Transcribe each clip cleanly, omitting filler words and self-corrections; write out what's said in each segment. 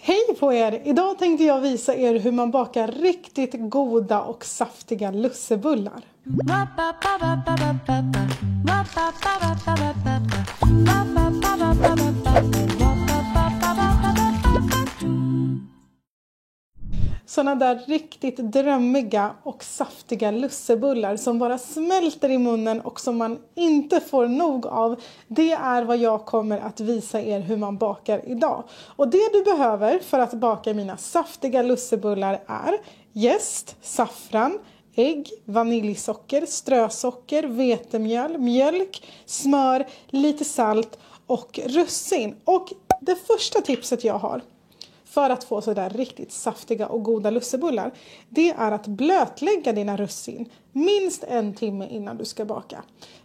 Hej på er! Idag tänkte jag visa er hur man bakar riktigt goda och saftiga lussebullar. Såna där riktigt drömmiga och saftiga lussebullar som bara smälter i munnen och som man inte får nog av. Det är vad jag kommer att visa er hur man bakar idag. Och det du behöver för att baka mina saftiga lussebullar är jäst, saffran, ägg, vaniljsocker, strösocker, vetemjöl, mjölk, smör, lite salt och russin. Och det första tipset jag har för att få sådär riktigt saftiga och goda lussebullar, det är att blötlägga dina russin minst 1 timme innan du ska baka.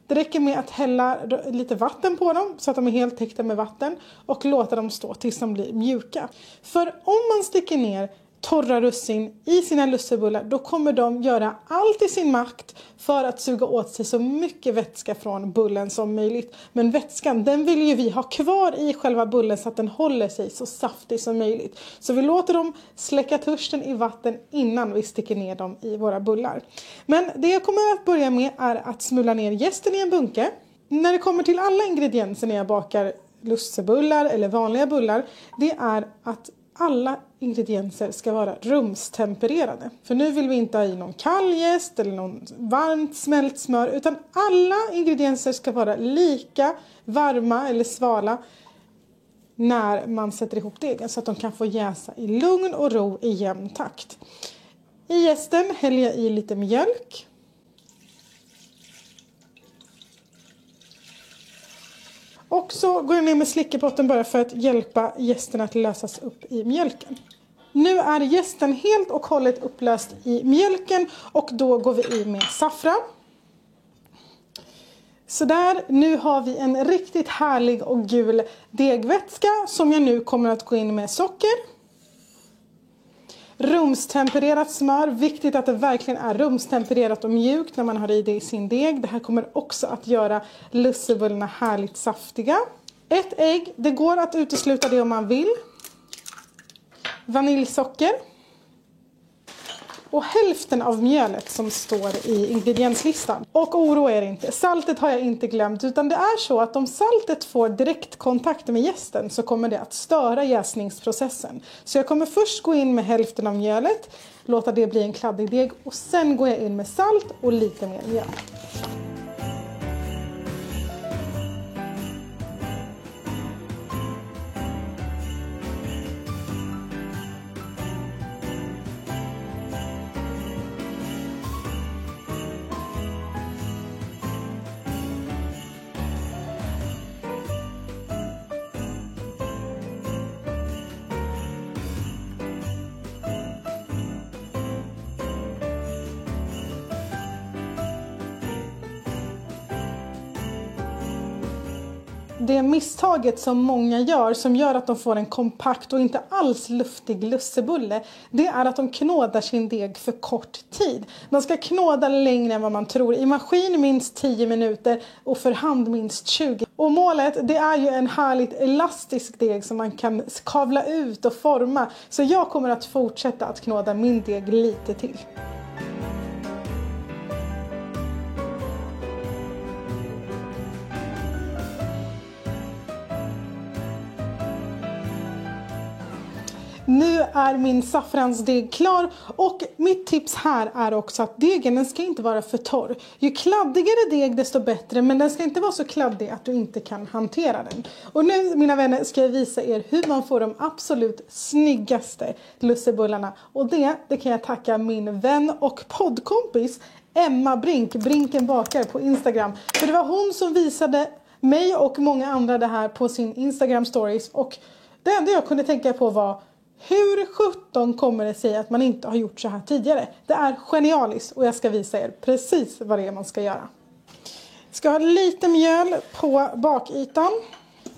Det räcker med att hälla lite vatten på dem så att de är helt täckta med vatten och låta dem stå tills de blir mjuka. För om man sticker ner torra russin i sina lussebullar, då kommer de göra allt i sin makt för att suga åt sig så mycket vätska från bullen som möjligt. Men vätskan, den vill ju vi ha kvar i själva bullen så att den håller sig så saftig som möjligt. Så vi låter dem släcka törsten i vatten innan vi sticker ner dem i våra bullar. Men det jag kommer att börja med är att smula ner jästen i en bunke. När det kommer till alla ingredienser när jag bakar lussebullar eller vanliga bullar, det är att alla ingredienser ska vara rumstempererade. För nu vill vi inte ha i någon kall jäst eller någon varmt smält smör. Utan alla ingredienser ska vara lika varma eller svala när man sätter ihop degen. Så att de kan få jäsa i lugn och ro i jämn takt. I jästen häller jag i lite mjölk. Och så går jag ner med slickepotten bara för att hjälpa jästen att lösas upp i mjölken. Nu är jästen helt och hållet upplöst i mjölken och då går vi i med saffran. Så där, nu har vi en riktigt härlig och gul degvätska som jag nu kommer att gå in med socker. Rumstempererat smör, viktigt att det verkligen är rumstempererat och mjukt när man har i det i sin deg. Det här kommer också att göra lussebullarna härligt saftiga. 1 ägg, det går att utesluta det om man vill. Vaniljsocker. Och hälften av mjölet som står i ingredienslistan. Och oroa er inte, saltet har jag inte glömt, utan det är så att om saltet får direktkontakt med jästen så kommer det att störa jäsningsprocessen. Så jag kommer först gå in med hälften av mjölet, låta det bli en kladdig deg och sen går jag in med salt och lite mer mjöl. Det misstaget som många gör som gör att de får en kompakt och inte alls luftig lussebulle, det är att de knådar sin deg för kort tid. Man ska knåda längre än vad man tror. I maskin minst 10 minuter och för hand minst 20. Och målet, det är ju en härligt elastisk deg som man kan kavla ut och forma. Så jag kommer att fortsätta att knåda min deg lite till. Nu är min saffransdeg klar och mitt tips här är också att degen den ska inte vara för torr. Ju kladdigare deg desto bättre, men den ska inte vara så kladdig att du inte kan hantera den. Och nu mina vänner ska jag visa er hur man får de absolut snyggaste lussebullarna. Och det kan jag tacka min vän och poddkompis Emma Brink, Brinken bakar på Instagram. För det var hon som visade mig och många andra det här på sin Instagram stories. Och det enda jag kunde tänka på var: hur 17 kommer det sig att man inte har gjort så här tidigare? Det är genialiskt och jag ska visa er precis vad det är man ska göra. Jag ska ha lite mjöl på bakytan.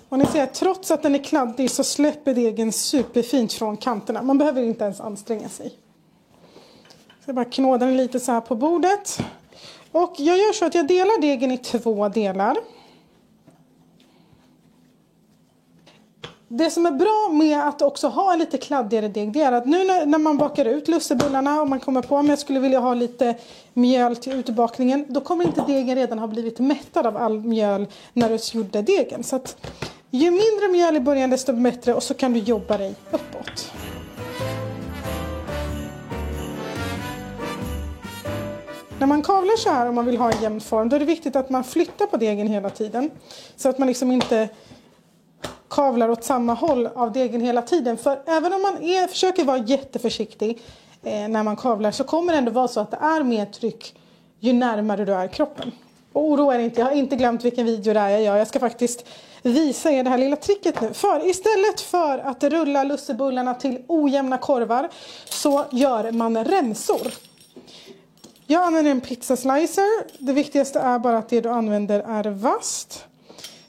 Och ni ser att trots att den är kladdig så släpper degen superfint från kanterna. Man behöver inte ens anstränga sig. Så jag bara knådar den lite så här på bordet. Och jag gör så att jag delar degen i 2 delar. Det som är bra med att också ha en lite kladdigare deg, det är att nu när man bakar ut lussebullarna och man kommer på om jag skulle vilja ha lite mjöl till utbakningen, då kommer inte degen redan ha blivit mättad av all mjöl när du gjorde degen. Så att ju mindre mjöl i början desto bättre, och så kan du jobba dig uppåt. När man kavlar så här, om man vill ha en jämn form, då är det viktigt att man flyttar på degen hela tiden. Så att man liksom inte kavlar åt samma håll av degen hela tiden. För även om man försöker vara jätteförsiktig när man kavlar, så kommer det ändå vara så att det är mer tryck ju närmare du är kroppen. Och oroa er inte, jag har inte glömt vilken video det är jag gör. Jag ska faktiskt visa er det här lilla tricket nu. För istället för att rulla lussebullarna till ojämna korvar så gör man remsor. Jag använder en pizzaslicer. Det viktigaste är bara att det du använder är vasst.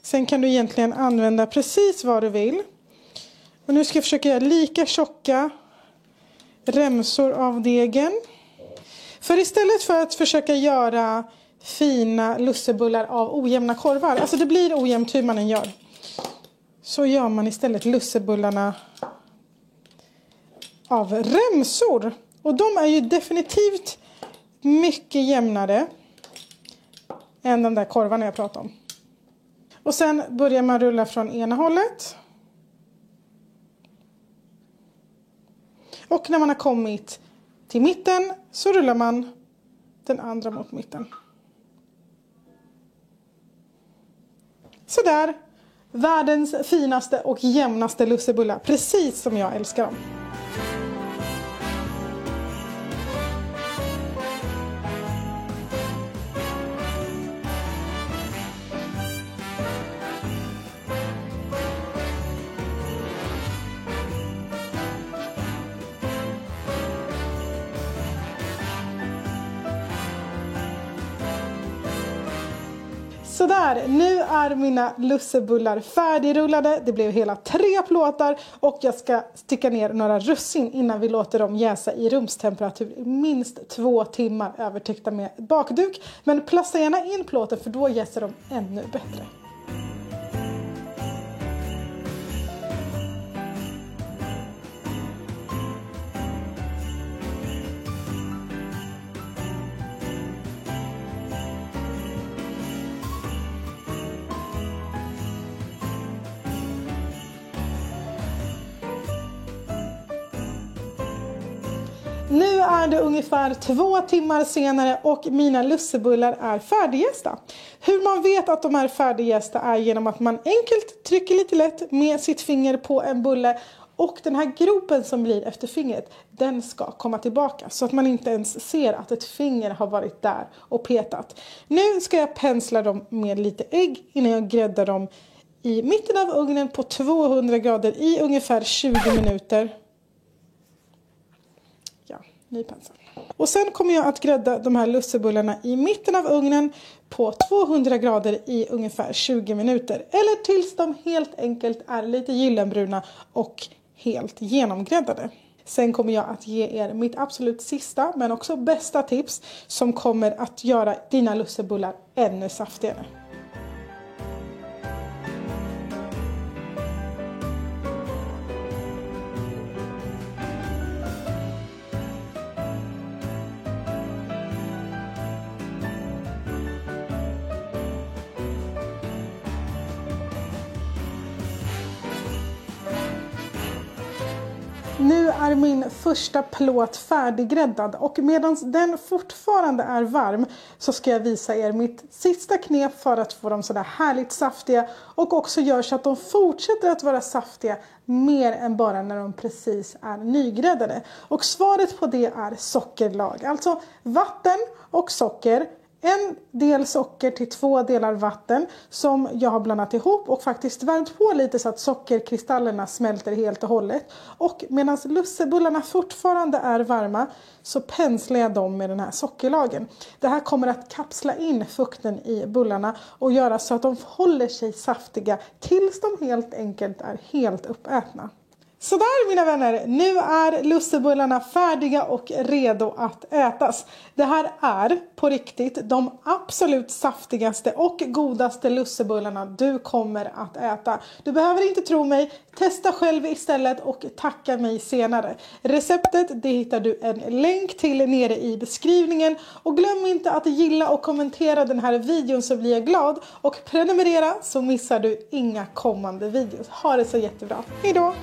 Sen kan du egentligen använda precis vad du vill. Och nu ska jag försöka göra lika tjocka remsor av degen. För istället för att försöka göra fina lussebullar av ojämna korvar, alltså det blir ojämnt hur man än gör, så gör man istället lussebullarna av remsor. Och de är ju definitivt mycket jämnare än de där korvarna jag pratade om. Och sen börjar man rulla från ena hållet. Och när man har kommit till mitten så rullar man den andra mot mitten. Så där, världens finaste och jämnaste lussebullar, precis som jag älskar dem. Sådär, nu är mina lussebullar färdigrullade. Det blev hela 3 plåtar och jag ska sticka ner några russin innan vi låter dem jäsa i rumstemperatur i minst 2 timmar övertäckta med bakduk. Men plassa gärna in plåten för då jäser de ännu bättre. Nu är det ungefär 2 timmar senare och mina lussebullar är färdigjästa. Hur man vet att de är färdigjästa är genom att man enkelt trycker lite lätt med sitt finger på en bulle. Och den här gropen som blir efter fingret, den ska komma tillbaka. Så att man inte ens ser att ett finger har varit där och petat. Nu ska jag pensla dem med lite ägg innan jag gräddar dem i mitten av ugnen på 200 grader i ungefär 20 minuter. Ny pensel. Och sen kommer jag att grädda de här lussebullarna i mitten av ugnen på 200 grader i ungefär 20 minuter. Eller tills de helt enkelt är lite gyllenbruna och helt genomgräddade. Sen kommer jag att ge er mitt absolut sista men också bästa tips som kommer att göra dina lussebullar ännu saftigare. Nu är min första plåt färdiggräddad och medan den fortfarande är varm så ska jag visa er mitt sista knep för att få dem sådär härligt saftiga och också gör så att de fortsätter att vara saftiga mer än bara när de precis är nygräddade. Och svaret på det är sockerlag, alltså vatten och socker. 1 del socker till 2 delar vatten som jag har blandat ihop och faktiskt värmt på lite så att sockerkristallerna smälter helt och hållet. Och medan lussebullarna fortfarande är varma så penslar jag dem med den här sockerlagen. Det här kommer att kapsla in fukten i bullarna och göra så att de håller sig saftiga tills de helt enkelt är helt uppätna. Så där mina vänner, nu är lussebullarna färdiga och redo att ätas. Det här är på riktigt de absolut saftigaste och godaste lussebullarna du kommer att äta. Du behöver inte tro mig, testa själv istället och tacka mig senare. Receptet det hittar du en länk till nere i beskrivningen. Och glöm inte att gilla och kommentera den här videon så blir jag glad. Och prenumerera så missar du inga kommande videos. Ha det så jättebra, hejdå!